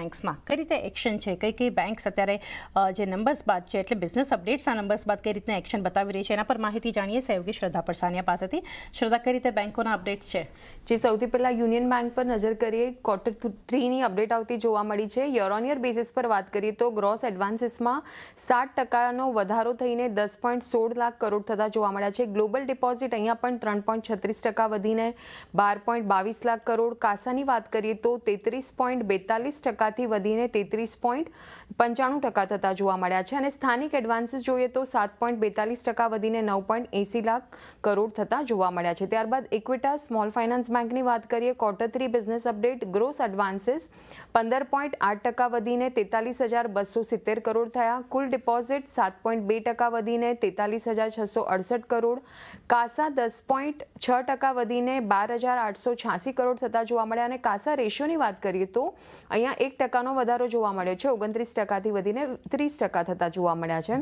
બેંક્સમાં કઈ રીતે એક્શન છે, કઈ બેંક્સ અત્યારે જે નંબર્સ બાદ છે એટલે બિઝનેસ અપડેટ્સ આ નંબર્સ બાદ કઈ રીતના એક્શન બતાવી રહી છે, એના પર માહિતી જાણીએ સહયોગી શ્રદ્ધા પરસાનિયા પાસેથી. શ્રદ્ધા, કઈ રીતે બેંકોના અપડેટ્સ છે? જે સૌથી પહેલા યુનિયન બેંક પર નજર કરીએ, Q3ની અપડેટ આવતી જોવા મળી છે. યર ઓન યર બેસિસ પર વાત કરીએ તો ગ્રોસ એડવાન્સીસમાં 7% વધારો થઈને 10.16 લાખ કરોડ થતા જોવા મળ્યા છે. ગ્લોબલ ડિપોઝિટ અહીંયા પણ 3.36% વધીને 12.22 લાખ કરોડ. કાસાની વાત કરીએ તો 33.42%થી વધીને 33.95% થતા જોવા મળ્યા છે અને સ્થાનિક એડવાન્સીસ જોઈએ તો 7.42% વધીને 9.80 લાખ કરોડ થતા જોવા મળ્યા છે. ત્યારબાદ ઇક્વિટાસ સ્મોલ ફાઇનાન્સ બેંકની વાત કરીએ, Q3 business update, gross advances 15.8% વધીને 43,270 કરોડ થયા. કુલ ડિપોઝિટ 7.2% વધીને 43,668 કરોડ. કાસા 10.6% વધીને 12,886 કરોડ થતા જોવા મળ્યા અને કાસા રેશિયોની વાત કરીએ તો અહીંયા 1%નો વધારો જોવા મળ્યો છે, 29%થી વધીને 30% થતા જોવા મળ્યા છે.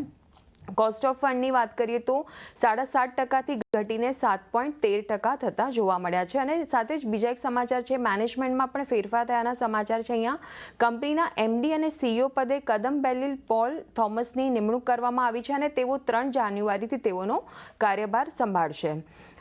કોસ્ટ ઓફ ફંડની વાત કરીએ તો 7.5%થી ઘટીને 7.13% થતા જોવા મળ્યા છે અને સાથે જ બીજા એક સમાચાર છે, મેનેજમેન્ટમાં પણ ફેરફાર થયાના સમાચાર છે. અહીંયા કંપનીના MD અને CEO પદે કદમ બેલિલ પોલ થોમસની નિમણૂક કરવામાં આવી છે અને તેઓ 3 જાન્યુઆરીથી તેઓનો કાર્યભાર સંભાળશે.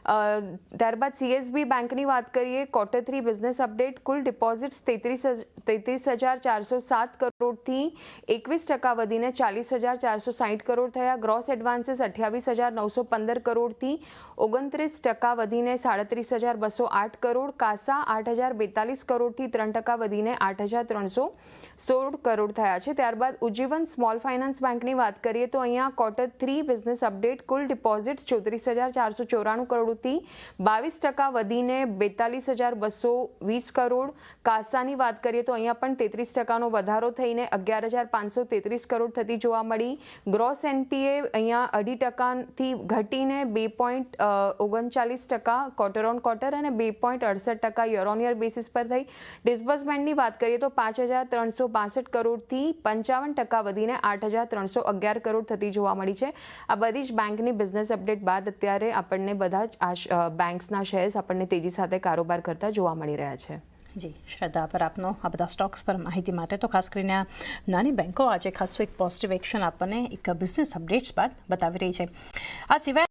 ત્યારબાદ CSB બેંકની વાત કરીએ, Q3 બિઝનેસ અપડેટ, કુલ ડિપોઝિટ્સ 33,407 કરોડથી 21% વધીને 40,460 કરોડ થયા. ગ્રોસ એડવાન્સીસ 28,915 કરોડથી 29% વધીને 37,208 કરોડ. કાસા 8,042 કરોડથી 3% વધીને 8,316 કરોડ થયા છે. ત્યારબાદ ઉજ્જીવન સ્મોલ ફાઇનાન્સ બેંકની વાત કરીએ તો અહીંયા Q3 બિઝનેસ અપડેટ, કુલ ડિપોઝિટ્સ 34,494 કરોડ 22% વધીને 42,220 કરોડ. કાસાની વાત કરીએ તો અહીંયા પણ 33%નો વધારો થઈને 11,533 કરોડ થતી જોવા મળી. ગ્રોસ NPA અહીંયા 2.5%થી ઘટીને 2.39% ક્વાર્ટર ઓન ક્વાર્ટર અને 2.68% યર ઓન યર બેસિસ પર થઈ. ડિસ્બર્સમેન્ટની વાત કરીએ તો 5,362 કરોડથી 55% વધીને 8,311 કરોડ થતી જોવા મળી છે. આ બધી જ બેંકની બિઝનેસ અપડેટ બાદ અત્યારે આપણને બધા જ બેંક્સના શેર્સ આપણને તેજી સાથે કારોબાર કરતા જોવા મળી રહ્યા છે. જી શ્રદ્ધા, પર આપનો આ બધા સ્ટોક્સ પર માહિતી માટે. તો ખાસ કરીને આ નાની બેંકો આજે ખાસું એક પોઝિટિવ એક્શન આપણને એક બિઝનેસ અપડેટ્સ બાદ બતાવી રહી છે. આ સિવાય